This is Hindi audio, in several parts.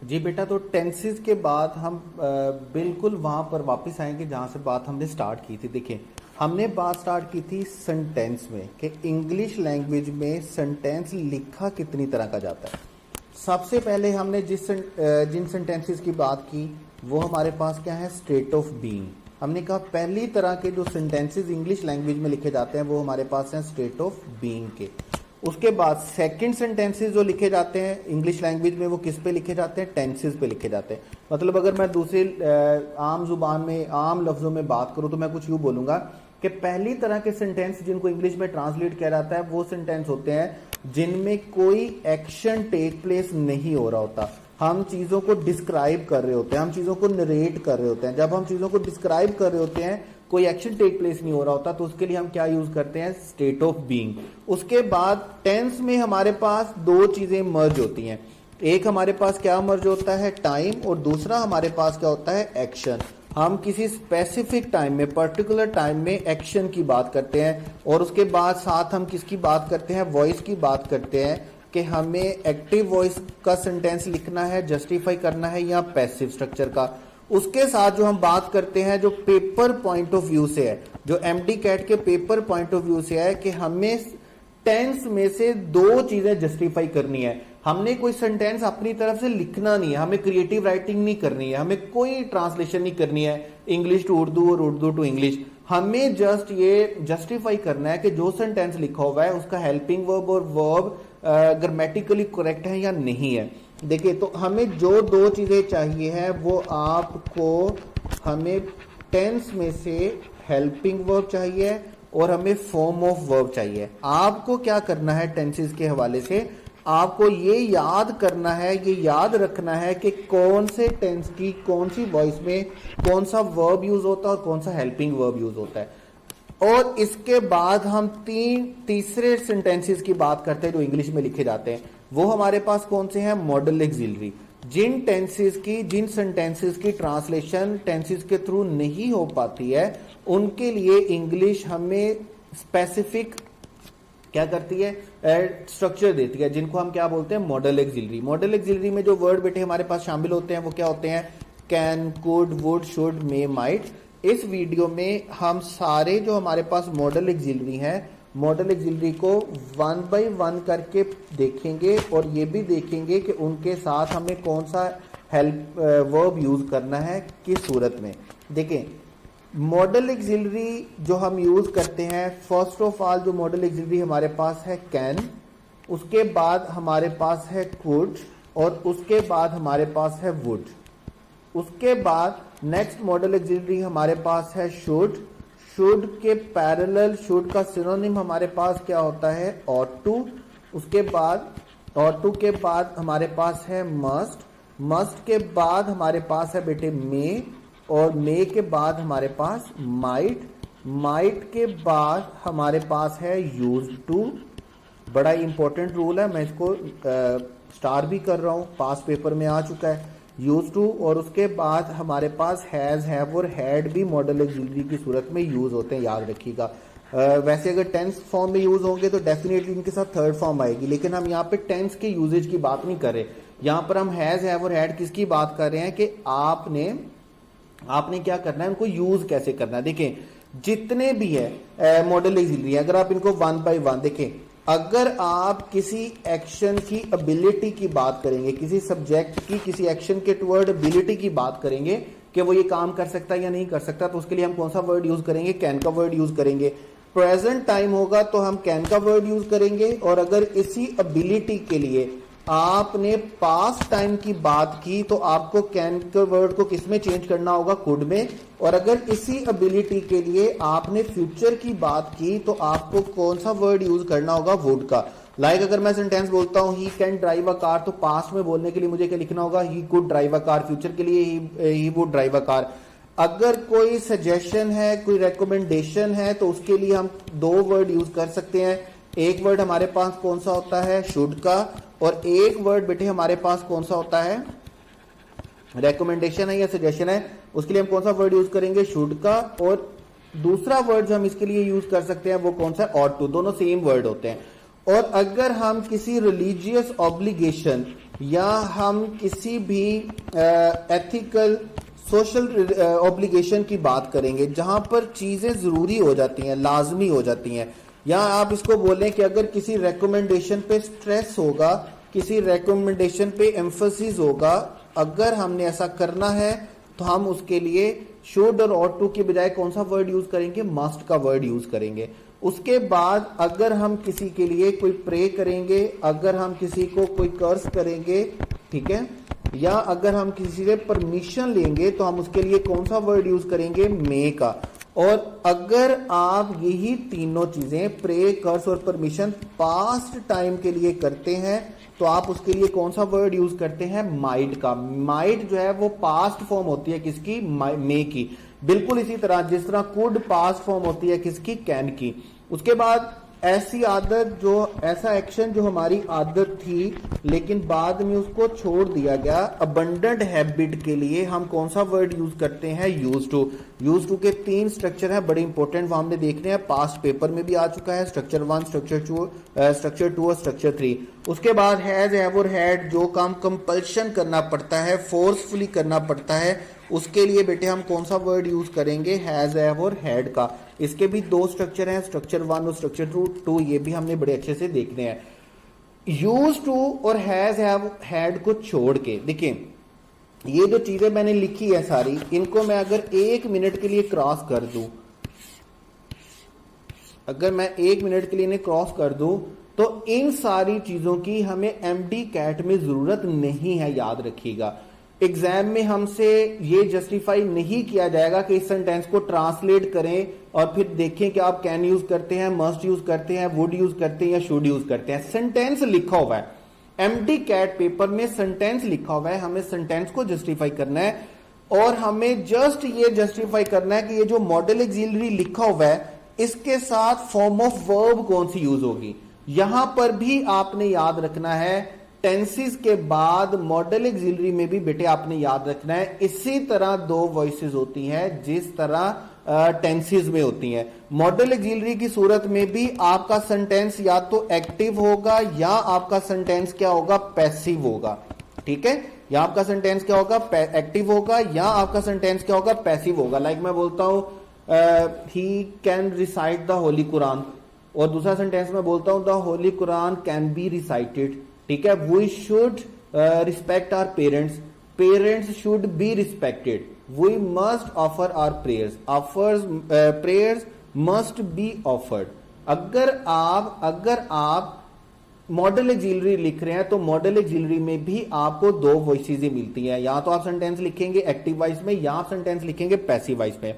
जी बेटा, तो टेंसेस के बाद हम बिल्कुल वहां पर वापस आएंगे जहां से बात हमने स्टार्ट की थी। देखिए, हमने बात स्टार्ट की थी सेंटेंस में कि इंग्लिश लैंग्वेज में सेंटेंस लिखा कितनी तरह का जाता है। सबसे पहले हमने जिन सेंटेंसेस की बात की वो हमारे पास क्या है, स्टेट ऑफ बीइंग। हमने कहा पहली तरह के जो सेंटेंसेस इंग्लिश लैंग्वेज में लिखे जाते हैं वो हमारे पास हैं स्टेट ऑफ बीइंग के। उसके बाद सेकंड सेंटेंसेस जो लिखे जाते हैं इंग्लिश लैंग्वेज में वो किस पे लिखे जाते हैं, टेंसेस पे लिखे जाते हैं। मतलब अगर मैं दूसरी आम जुबान में आम लफ्जों में बात करूं तो मैं कुछ यूं बोलूंगा कि पहली तरह के सेंटेंस जिनको इंग्लिश में ट्रांसलेट किया जाता है वो सेंटेंस होते हैं जिनमें कोई एक्शन टेक प्लेस नहीं हो रहा होता। हम चीजों को डिस्क्राइब कर रहे होते हैं, हम चीजों को नरेट कर रहे होते हैं। जब हम चीजों को डिस्क्राइब कर रहे होते हैं, कोई एक्शन टेक प्लेस नहीं हो रहा होता, तो उसके लिए हम क्या यूज करते हैं, स्टेट ऑफ बीइंग। उसके बाद टेंस में हमारे पास दो चीजें मर्ज होती हैं। एक हमारे पास क्या मर्ज होता है, टाइम, और दूसरा हमारे पास क्या होता है, एक्शन। हम किसी स्पेसिफिक टाइम में, पर्टिकुलर टाइम में एक्शन की बात करते हैं, और उसके बाद साथ हम किसकी बात करते हैं, वॉइस की बात करते हैं कि हमें एक्टिव वॉइस का सेंटेंस लिखना है, जस्टिफाई करना है, या पैसिव स्ट्रक्चर का। उसके साथ जो हम बात करते हैं जो पेपर पॉइंट ऑफ व्यू से है, जो एमडी कैट के पेपर पॉइंट ऑफ व्यू से है कि हमें टेंस में से दो चीजें जस्टिफाई करनी है। हमने कोई सेंटेंस अपनी तरफ से लिखना नहीं है, हमें क्रिएटिव राइटिंग नहीं करनी है, हमें कोई ट्रांसलेशन नहीं करनी है इंग्लिश टू उर्दू और उर्दू टू इंग्लिश। हमें जस्ट ये जस्टिफाई करना है कि जो सेंटेंस लिखा हुआ है उसका हेल्पिंग वर्ब और वर्ब ग्रामेटिकली करेक्ट है या नहीं है। देखिए, तो हमें जो दो चीजें चाहिए है वो आपको, हमें टेंस में से हेल्पिंग वर्ब चाहिए और हमें फॉर्म ऑफ वर्ब चाहिए। आपको क्या करना है, टेंसेस के हवाले से आपको ये याद करना है, ये याद रखना है कि कौन से टेंस की कौन सी वॉइस में कौन सा वर्ब यूज होता है और कौन सा हेल्पिंग वर्ब यूज होता है। और इसके बाद हम तीसरे सेंटेंसेस की बात करते हैं जो इंग्लिश में लिखे जाते हैं। वो हमारे पास कौन से हैं, मॉडल एक्सिलरी। जिन सेंटेंसेस की ट्रांसलेशन टेंसेस के थ्रू नहीं हो पाती है उनके लिए इंग्लिश हमें स्पेसिफिक क्या करती है, स्ट्रक्चर देती है, जिनको हम क्या बोलते हैं, मॉडल एक्सिलरी। मॉडल एक्सिलरी में जो वर्ड बेटे हमारे पास शामिल होते हैं वो क्या होते हैं, can, could, would, should, may, might. इस वीडियो में हम सारे जो हमारे पास मॉडल एक्सिलरी हैं, मॉडल एक्सिलरी को वन बाय वन करके देखेंगे और ये भी देखेंगे कि उनके साथ हमें कौन सा हेल्प वर्ब यूज करना है किस सूरत में। देखें, मॉडल एक्सिलरी जो हम यूज करते हैं, फर्स्ट ऑफ ऑल जो मॉडल एक्सिलरी हमारे पास है कैन, उसके बाद हमारे पास है कुड, और उसके बाद हमारे पास है वुड। उसके बाद नेक्स्ट मॉडल एक्सिलरी हमारे पास है शुड। शुड के पैरेलल, शुड का सिनोनिम हमारे पास क्या होता है, ऑट टू। उसके बाद ऑट टू के बाद हमारे पास है मस्ट। मस्ट के बाद हमारे पास है बेटे मे, और मे के बाद हमारे पास माइट। माइट के बाद हमारे पास है यूज टू। बड़ा इंपॉर्टेंट रूल है, मैं इसको स्टार भी कर रहा हूं, पास पेपर में आ चुका है, यूज टू। और उसके बाद हमारे पास हैज, हैव और हैड भी मॉडल एक्सिलरी की सूरत में यूज होते हैं, याद रखिएगा। वैसे अगर टेंस फॉर्म में यूज होंगे तो डेफिनेटली इनके साथ थर्ड फॉर्म आएगी, लेकिन हम यहाँ पे टेंस के यूजेज की बात नहीं कर रहे। यहाँ पर हम हैज, हैव और हैड किसकी बात कर रहे हैं कि आपने क्या करना है, उनको यूज कैसे करना है। देखें, जितने भी है मॉडल एक्सिलरी, अगर आप इनको वन बाय वन देखें, अगर आप किसी एक्शन की एबिलिटी की बात करेंगे, किसी सब्जेक्ट की किसी एक्शन के टुवर्ड एबिलिटी की बात करेंगे कि वो ये काम कर सकता है या नहीं कर सकता, तो उसके लिए हम कौन सा वर्ड यूज करेंगे, कैन का वर्ड यूज करेंगे। प्रेजेंट टाइम होगा तो हम कैन का वर्ड यूज करेंगे, और अगर इसी एबिलिटी के लिए आपने पास्ट टाइम की बात की तो आपको कैन के वर्ड को किस में चेंज करना होगा, कुड में। और अगर इसी एबिलिटी के लिए आपने फ्यूचर की बात की तो आपको कौन सा वर्ड यूज करना होगा, वुड का। लाइक अगर मैं सेंटेंस बोलता हूं he can drive a car, तो पास्ट में बोलने के लिए मुझे क्या लिखना होगा, he could drive a car. Future के लिए he would drive a car. अगर कोई सजेशन है, कोई रेकमेंडेशन है, तो उसके लिए हम दो वर्ड यूज कर सकते हैं। एक वर्ड हमारे पास कौन सा होता है, शुड का, और एक वर्ड बेटे हमारे पास कौन सा होता है, रेकमेंडेशन है या सजेशन है, उसके लिए हम कौन सा वर्ड यूज करेंगे, शुड का। और दूसरा वर्ड जो हम इसके लिए यूज कर सकते हैं वो कौन सा, ऑट टू। दोनों सेम वर्ड होते हैं। और अगर हम किसी रिलीजियस ऑब्लिगेशन या हम किसी भी एथिकल सोशल ऑब्लिगेशन की बात करेंगे जहां पर चीजें जरूरी हो जाती हैं, लाजमी हो जाती हैं, या आप इसको बोलें कि अगर किसी रेकमेंडेशन पे स्ट्रेस होगा, किसी रेकमेंडेशन पे एम्फोसिस होगा, अगर हमने ऐसा करना है तो हम उसके लिए शुड और ऑट टू की बजाय कौन सा वर्ड यूज करेंगे? मस्ट का वर्ड यूज करेंगे। उसके बाद अगर हम किसी के लिए कोई प्रे करेंगे, अगर हम किसी को कोई कर्स करेंगे, ठीक है, या अगर हम किसी से परमिशन लेंगे तो हम उसके लिए कौन सा वर्ड यूज करेंगे? मे का। और अगर आप यही तीनों चीजें प्रे, कर्स और परमिशन पास्ट टाइम के लिए करते हैं तो आप उसके लिए कौन सा वर्ड यूज करते हैं? माइट का। माइट जो है वो पास्ट फॉर्म होती है किसकी? मे की। बिल्कुल इसी तरह जिस तरह कुड पास्ट फॉर्म होती है किसकी? कैन की। उसके बाद ऐसी आदत जो ऐसा एक्शन जो हमारी आदत थी लेकिन बाद में उसको छोड़ दिया गया, अबंडेंट हैबिट के लिए हम कौन सा वर्ड यूज करते हैं? Use to. यूज टू के 3 स्ट्रक्चर है बड़े इंपॉर्टेंट, वो हमने देखने हैं, पास्ट पेपर में भी आ चुका है, स्ट्रक्चर 1, स्ट्रक्चर 2 और स्ट्रक्चर 3। उसके बाद हैज, हैव और हैड, जो काम कंपल्शन करना पड़ता है, फोर्सफुली करना पड़ता है, उसके लिए बेटे हम कौन सा वर्ड यूज करेंगे? हैज, हैव और हैड का। इसके भी 2 स्ट्रक्चर हैं, स्ट्रक्चर 1 और स्ट्रक्चर 2, ये भी हमने बड़े अच्छे से देखने हैं। यूज टू और हैज, हैव, हैड को छोड़ के देखिए, ये जो चीजें मैंने लिखी है सारी, इनको मैं अगर 1 मिनट के लिए क्रॉस कर दूं, अगर मैं 1 मिनट के लिए इन्हें क्रॉस कर दूं तो इन सारी चीजों की हमें एमडी कैट में जरूरत नहीं है, याद रखिएगा। एग्जाम में हमसे ये जस्टिफाई नहीं किया जाएगा कि इस सेंटेंस को ट्रांसलेट करें और फिर देखें कि आप कैन यूज करते हैं, मस्ट यूज करते हैं, वुड यूज करते हैं या शुड यूज करते हैं। सेंटेंस लिखा हुआ है एमडी कैट पेपर में, सेंटेंस लिखा हुआ है, हमें सेंटेंस को जस्टिफाई करना है और हमें जस्ट ये जस्टिफाई करना है कि ये जो मॉडल ऑक्सिलरी लिखा हुआ है इसके साथ फॉर्म ऑफ वर्ब कौन सी यूज होगी। यहां पर भी आपने याद रखना है, टेंसेस के बाद मॉडल ऑक्सिलरी में भी बेटे आपने याद रखना है इसी तरह 2 वॉइसेस होती हैं जिस तरह टेंसेस में होती हैं। मॉडल ऑक्सिलरी की सूरत में भी आपका सेंटेंस या तो एक्टिव होगा या आपका सेंटेंस क्या होगा? पैसिव होगा, ठीक है, या आपका सेंटेंस क्या होगा? एक्टिव होगा या आपका सेंटेंस क्या होगा? पैसिव होगा। लाइक मैं बोलता हूं he can recite the holy Quran, और दूसरा सेंटेंस में बोलता हूं the holy Quran can be recited, ठीक है। We should respect our parents, parents should be respected, we must offer our prayers, prayers must be offered. अगर आप मॉडल ऑक्सिलरी लिख रहे हैं तो मॉडल ऑक्सिलरी में भी आपको 2 वॉइसेस ही मिलती हैं, या तो आप सेंटेंस लिखेंगे एक्टिव वॉइस में या आप सेंटेंस लिखेंगे पैसिव वॉइस में।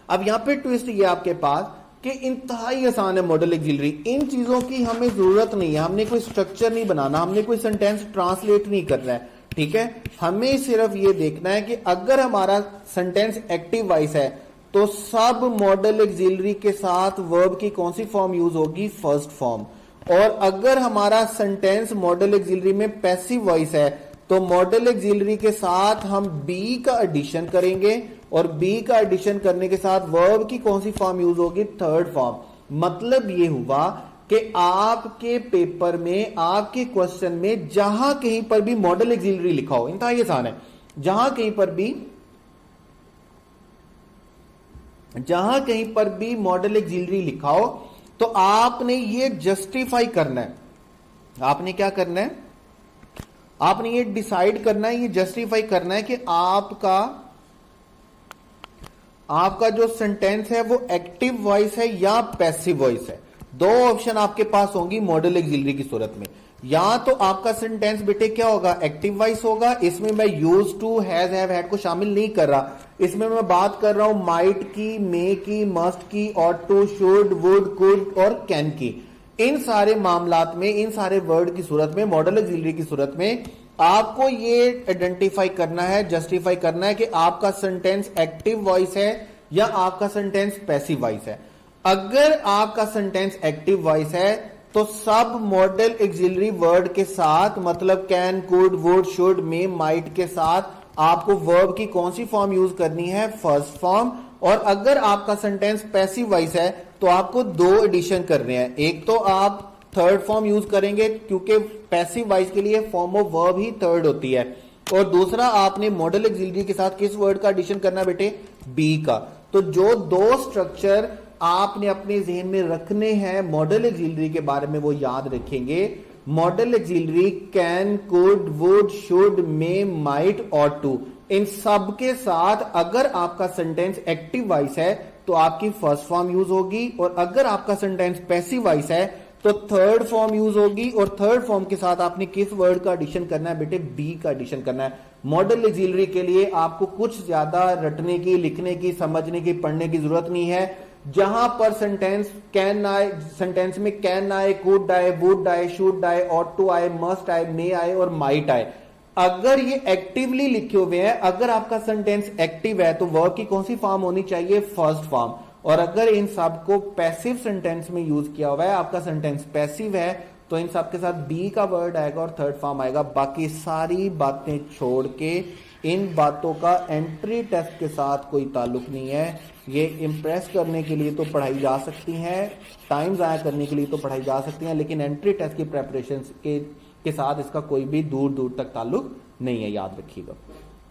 अब यहां पे ट्विस्ट ये आपके पास कि इंतहाई आसान है मॉडल ऑक्सिलरी, इन चीजों की हमें जरूरत नहीं है, हमने कोई स्ट्रक्चर नहीं बनाना, हमने कोई सेंटेंस ट्रांसलेट नहीं करना है, ठीक है। हमें सिर्फ ये देखना है कि अगर हमारा सेंटेंस एक्टिव वॉइस है तो सब मॉडल ऑक्सिलरी के साथ वर्ब की कौन सी फॉर्म यूज होगी? First form. और अगर हमारा सेंटेंस मॉडल ऑक्सिलरी में पैसिव वॉइस है तो मॉडल ऑक्सिलरी के साथ हम बी का एडिशन करेंगे और बी का एडिशन करने के साथ वर्ब की कौन सी फॉर्म यूज होगी? Third form. मतलब ये हुआ कि आपके पेपर में, आपके क्वेश्चन में जहां कहीं पर भी मॉडल ऑक्सिलरी लिखा हो, इंतहाई आसान है, जहां कहीं पर भी मॉडल ऑक्सिलरी लिखा हो तो आपने ये जस्टिफाई करना है, आपने क्या करना है? आपने ये डिसाइड करना है, ये जस्टिफाई करना है कि आपका जो सेंटेंस है वो एक्टिव वॉइस है या पैसिव वॉइस है। 2 ऑप्शन आपके पास होंगी मॉडल ऑक्सिलरी की सूरत में, या तो आपका सेंटेंस बेटे क्या होगा? एक्टिव वॉइस होगा। इसमें मैं use to, has, have, had को शामिल नहीं कर रहा, इसमें मैं बात कर रहा हूं माइट की, मे की, मस्ट की, ought to, should, would, could और कैन की। इन सारे मामलात में, इन सारे वर्ड की सूरत में, मॉडल ऑक्सिलरी की सूरत में आपको ये आइडेंटिफाई करना है, जस्टिफाई करना है कि आपका सेंटेंस एक्टिव वॉइस है या आपका सेंटेंस पैसिव वॉइस है। अगर आपका सेंटेंस एक्टिव वॉइस है तो सब मॉडल ऑक्सिलरी वर्ड के साथ, मतलब can, could, would, should, may, might के साथ आपको वर्ब की कौन सी फॉर्म यूज करनी है? First form. और अगर आपका सेंटेंस पैसिव वॉइस है तो आपको 2 एडिशन करने हैं, एक तो आप थर्ड फॉर्म यूज करेंगे, क्योंकि पैसिव वॉइस के लिए form of verb he third होती है। और दूसरा, आपने मॉडल ऑक्सिलरी के साथ किस वर्ड का एडिशन करना बेटे? बी का। तो जो दो स्ट्रक्चर आपने अपने जहन में रखने हैं मॉडल ऑक्सिलरी के बारे में, वो याद रखेंगे। Modal auxiliary can, could, would, should, may, might, ought to, इन सब के साथ अगर आपका सेंटेंस एक्टिव वॉइस है तो आपकी फर्स्ट फॉर्म यूज होगी, और अगर आपका सेंटेंस पैसिव वॉइस है तो थर्ड फॉर्म यूज होगी। और थर्ड फॉर्म के साथ आपने किस वर्ड का एडिशन करना है बेटे? बी का एडिशन करना है। मॉडल ऑक्सिलरी के लिए आपको कुछ ज्यादा रटने की, लिखने की, समझने की, पढ़ने की जरूरत नहीं है। जहां पर सेंटेंस कैन आए, सेंटेंस में कैन आए, कुड आए, वुड आए, शुड आए, ऑट टू आए, मस्ट आए, मे आए और माइट आए, अगर ये एक्टिवली लिखे हुए हैं, अगर आपका सेंटेंस एक्टिव है तो वर्ब की कौन सी फॉर्म होनी चाहिए? First form. और अगर इन सब को पैसिव सेंटेंस में यूज किया हुआ है, आपका सेंटेंस पैसिव है, तो इन सब के साथ बी का वर्ड आएगा और थर्ड फॉर्म आएगा। बाकी सारी बातें छोड़ के, इन बातों का एंट्री टेस्ट के साथ कोई ताल्लुक नहीं है। ये इंप्रेस करने के लिए तो पढ़ाई जा सकती हैं, टाइम जाया करने के लिए तो पढ़ाई जा सकती हैं, लेकिन एंट्री टेस्ट की प्रेपरेशन के साथ इसका कोई भी दूर दूर तक ताल्लुक नहीं है, याद रखिएगा।